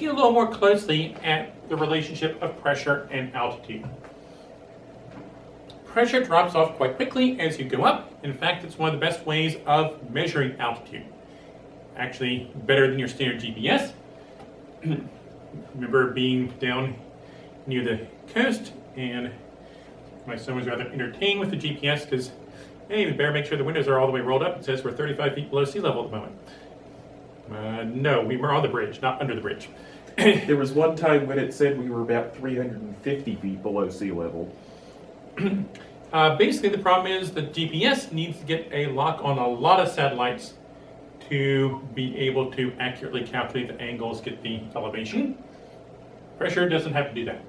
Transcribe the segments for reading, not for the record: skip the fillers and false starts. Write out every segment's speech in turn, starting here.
looking a little more closely at the relationship of pressure and altitude. Pressure drops off quite quickly as you go up. In fact, it's one of the best ways of measuring altitude. Actually, better than your standard GPS. Remember being down near the coast, and my son was rather entertained with the GPS because, hey, we better make sure the windows are all the way rolled up. It says we're 35 feet below sea level at the moment. No, we were on the bridge, not under the bridge. There was one time when it said we were about 350 feet below sea level. Basically, the problem is the GPS needs to get a lock on a lot of satellites to be able to accurately calculate the angles, get the elevation. Pressure doesn't have to do that.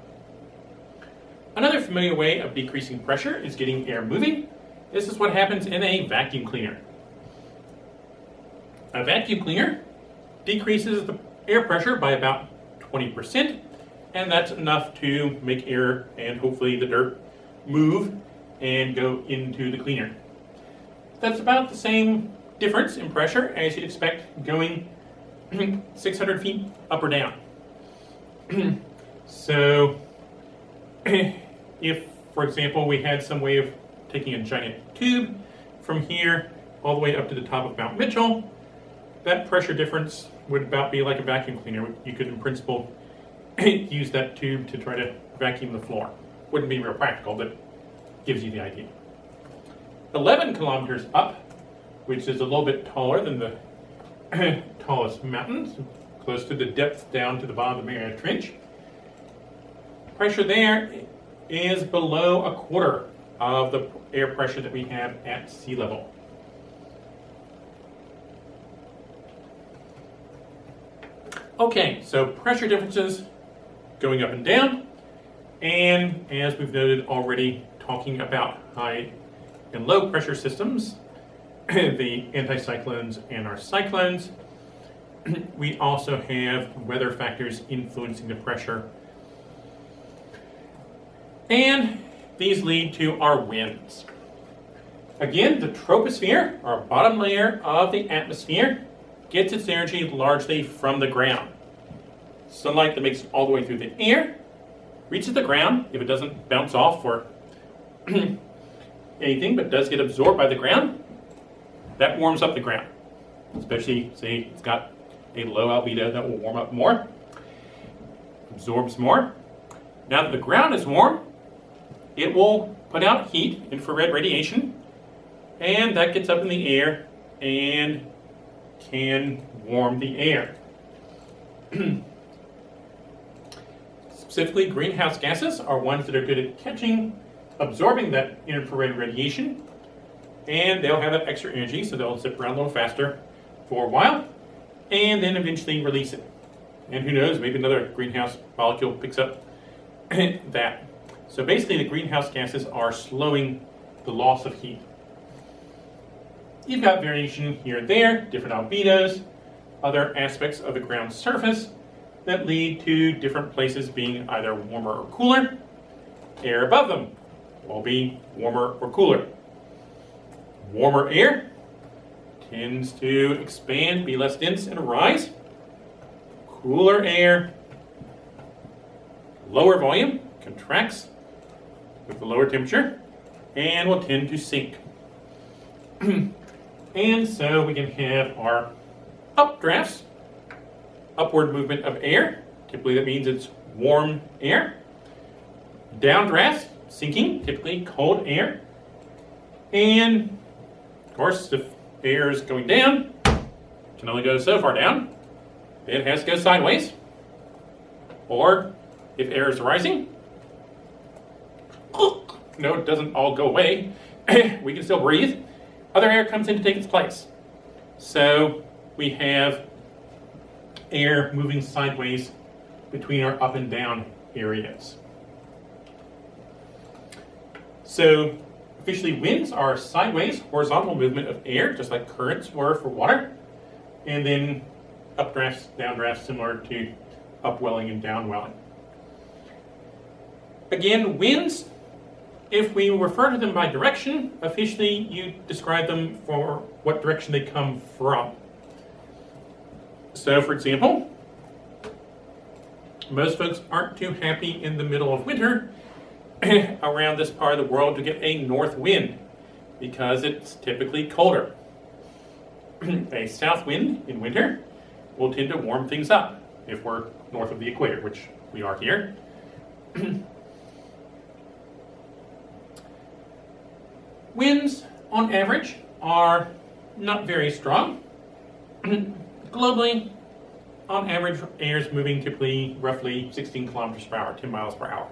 Another familiar way of decreasing pressure is getting air moving. This is what happens in a vacuum cleaner. A vacuum cleaner decreases the air pressure by about 20%, and that's enough to make air and hopefully the dirt move and go into the cleaner. That's about the same difference in pressure as you'd expect going 600 feet up or down. So if, for example, we had some way of taking a giant tube from here all the way up to the top of Mount Mitchell, that pressure difference would about be like a vacuum cleaner. You could, in principle, use that tube to try to vacuum the floor. Wouldn't be real practical, but gives you the idea. 11 kilometers up, which is a little bit taller than the tallest mountains, close to the depth down to the bottom of the Mariana Trench. Pressure there is below a quarter of the air pressure that we have at sea level. Okay, so pressure differences going up and down, and as we've noted already, talking about high and low pressure systems, the anticyclones and our cyclones. We also have weather factors influencing the pressure. And these lead to our winds. Again, the troposphere, our bottom layer of the atmosphere, gets its energy largely from the ground. Sunlight that makes it all the way through the air reaches the ground, if it doesn't bounce off or anything, but does get absorbed by the ground. That warms up the ground, especially, say, it's got a low albedo that will warm up more, absorbs more. Now that the ground is warm, it will put out heat, infrared radiation, and that gets up in the air and can warm the air. Specifically, greenhouse gases are ones that are good at catching, absorbing that infrared radiation, and they'll have that extra energy, so they'll zip around a little faster for a while, and then eventually release it. And who knows, maybe another greenhouse molecule picks up that. So basically, the greenhouse gases are slowing the loss of heat. You've got variation here and there, different albedos, other aspects of the ground surface that lead to different places being either warmer or cooler. Air above them will be warmer or cooler. Warmer air tends to expand, be less dense, and rise. Cooler air, lower volume, contracts with the lower temperature, and will tend to sink. And so we can have our updrafts, upward movement of air. Typically that means it's warm air. Downdrafts, sinking, typically cold air. And of course, if air is going down, it can only go so far down. It has to go sideways. Or if air is rising, no, it doesn't all go away. We can still breathe. Other air comes in to take its place. So we have air moving sideways between our up and down areas. So officially, winds are sideways, horizontal movement of air, just like currents were for water. And then updrafts, downdrafts, similar to upwelling and downwelling. Again, winds, if we refer to them by direction, officially you describe them for what direction they come from. So for example, most folks aren't too happy in the middle of winter around this part of the world to get a north wind because it's typically colder. A south wind in winter will tend to warm things up if we're north of the equator, which we are here. Winds, on average, are not very strong. Globally, on average, air is moving typically roughly 16 kilometers per hour, 10 miles per hour.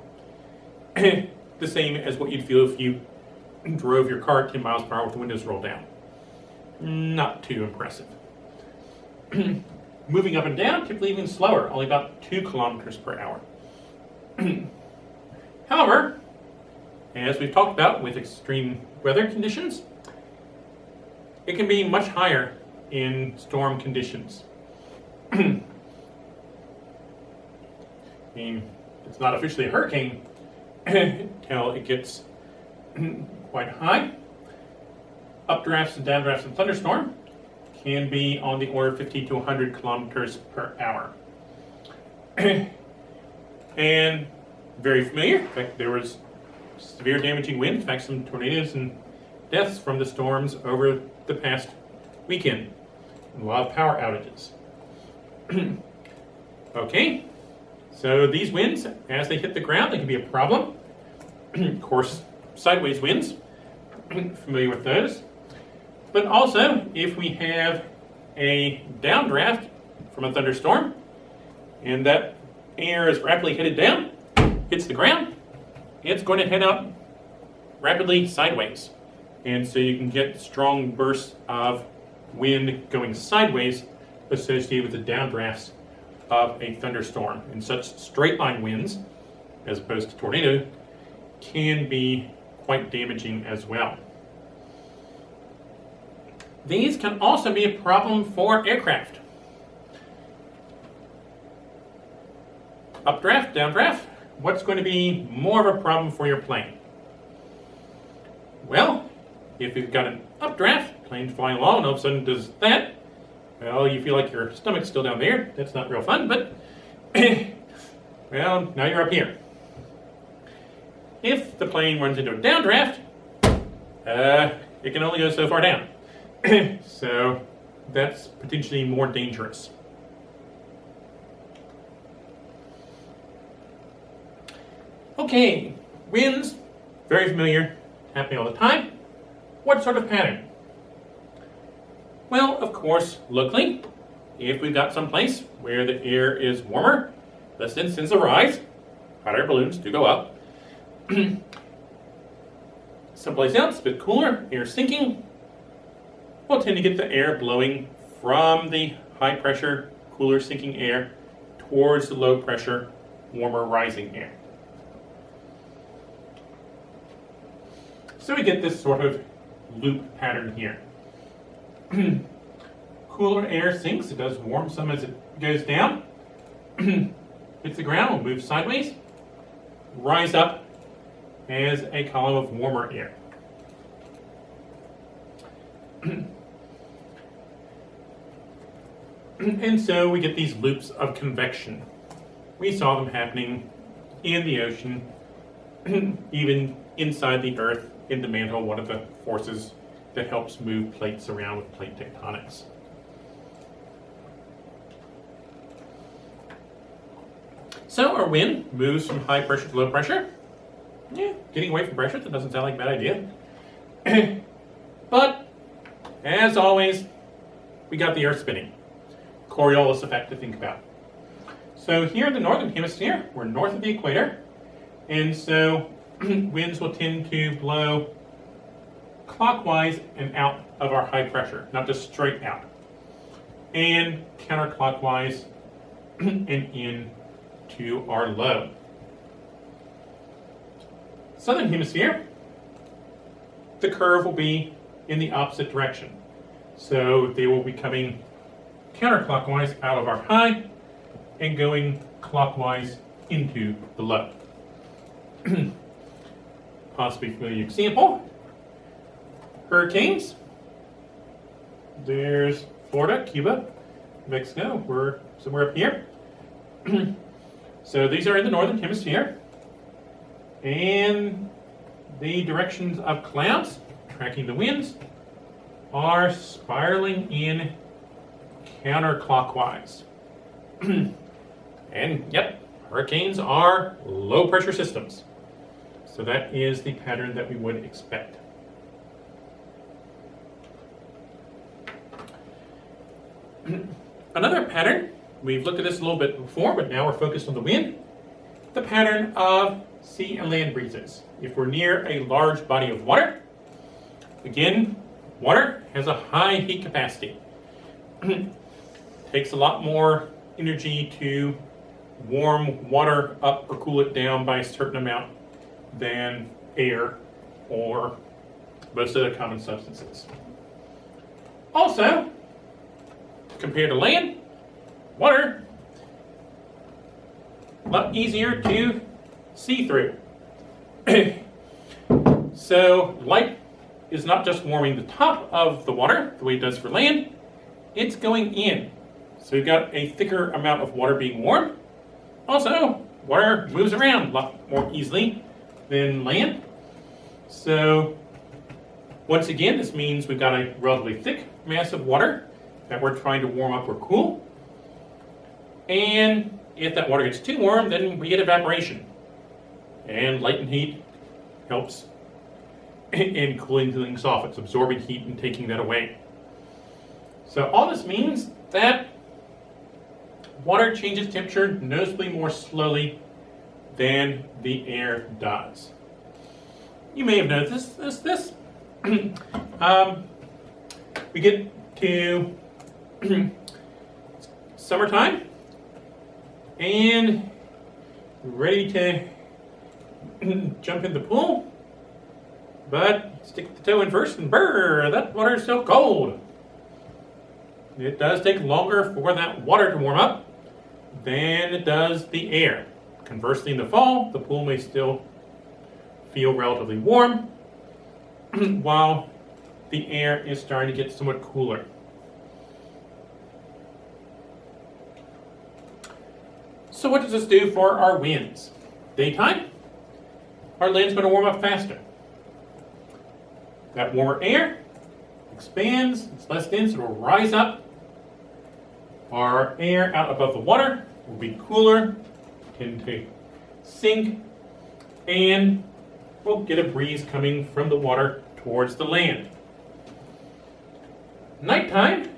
The same as what you'd feel if you drove your car 10 miles per hour with the windows rolled down. Not too impressive. Moving up and down, typically even slower, only about 2 kilometers per hour. However, as we've talked about with extreme weather conditions, it can be much higher in storm conditions. I mean, it's not officially a hurricane until it gets quite high. Updrafts and downdrafts and thunderstorm can be on the order of 50 to 100 kilometers per hour. And very familiar. In fact, there was severe damaging wind, in fact, some tornadoes and deaths from the storms over the past weekend. And a lot of power outages. Okay, so these winds, as they hit the ground, they can be a problem. Of course, sideways winds, familiar with those. But also, if we have a downdraft from a thunderstorm, and that air is rapidly headed down, hits the ground, it's going to head out rapidly sideways. And so you can get strong bursts of wind going sideways associated with the downdrafts of a thunderstorm. And such straight line winds, as opposed to tornado, can be quite damaging as well. These can also be a problem for aircraft. Updraft, downdraft, what's going to be more of a problem for your plane? Well, if you've got an updraft, plane's flying along, and all of a sudden does that, well, you feel like your stomach's still down there. That's not real fun, but, well, now you're up here. If the plane runs into a downdraft, it can only go so far down. So that's potentially more dangerous. Okay, winds, very familiar, happening all the time. What sort of pattern? Well, of course, locally, if we've got some place where the air is warmer, less incidence of rise, hot air balloons do go up. Someplace else, a bit cooler, air sinking, we'll tend to get the air blowing from the high pressure, cooler sinking air towards the low pressure, warmer rising air. So we get this sort of loop pattern here. Cooler air sinks, it does warm some as it goes down. Hits the ground, will move sideways, rise up as a column of warmer air. And so we get these loops of convection. We saw them happening in the ocean, even inside the Earth, in the mantle, one of the forces that helps move plates around with plate tectonics. So our wind moves from high pressure to low pressure. Yeah, getting away from pressure, that doesn't sound like a bad idea. But, as always, we got the Earth spinning. Coriolis effect to think about. So here in the northern hemisphere, we're north of the equator, and so winds will tend to blow clockwise and out of our high pressure, not just straight out, and counterclockwise and in to our low. Southern hemisphere, the curve will be in the opposite direction. So they will be coming counterclockwise out of our high and going clockwise into the low. Possibly familiar example. Hurricanes. There's Florida, Cuba, Mexico. We're somewhere up here. So these are in the northern hemisphere. And the directions of clouds, tracking the winds, are spiraling in counterclockwise. And yep, hurricanes are low pressure systems. So that is the pattern that we would expect. Another pattern, we've looked at this a little bit before, but now we're focused on the wind. The pattern of sea and land breezes. If we're near a large body of water, again, water has a high heat capacity. Takes a lot more energy to warm water up or cool it down by a certain amount than air or most of the common substances. Also, compared to land, water, a lot easier to see through. So light is not just warming the top of the water the way it does for land, it's going in. So we've got a thicker amount of water being warmed. Also, water moves around a lot more easily than land. So once again, this means we've got a relatively thick mass of water that we're trying to warm up or cool. And if that water gets too warm, then we get evaporation. And latent heat helps in cooling things off. It's absorbing heat and taking that away. So all this means that water changes temperature noticeably more slowly than the air does. You may have noticed this. We get to summertime and ready to jump in the pool, but stick the toe in first and brrr, that water is so cold. It does take longer for that water to warm up than it does the air. Conversely, in the fall, the pool may still feel relatively warm while the air is starting to get somewhat cooler. So what does this do for our winds? Daytime, our land's going to warm up faster. That warmer air expands, it's less dense, it will rise up. Our air out above the water will be cooler, tend to sink, and we'll get a breeze coming from the water towards the land. Nighttime,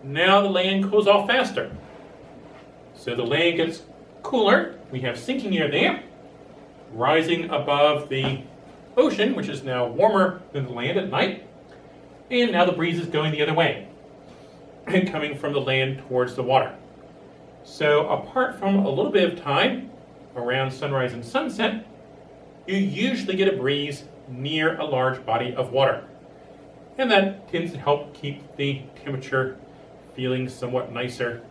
now the land cools off faster. So the land gets cooler, we have sinking air there, rising above the ocean, which is now warmer than the land at night, and now the breeze is going the other way, and coming from the land towards the water. So apart from a little bit of time around sunrise and sunset, you usually get a breeze near a large body of water. And that tends to help keep the temperature feeling somewhat nicer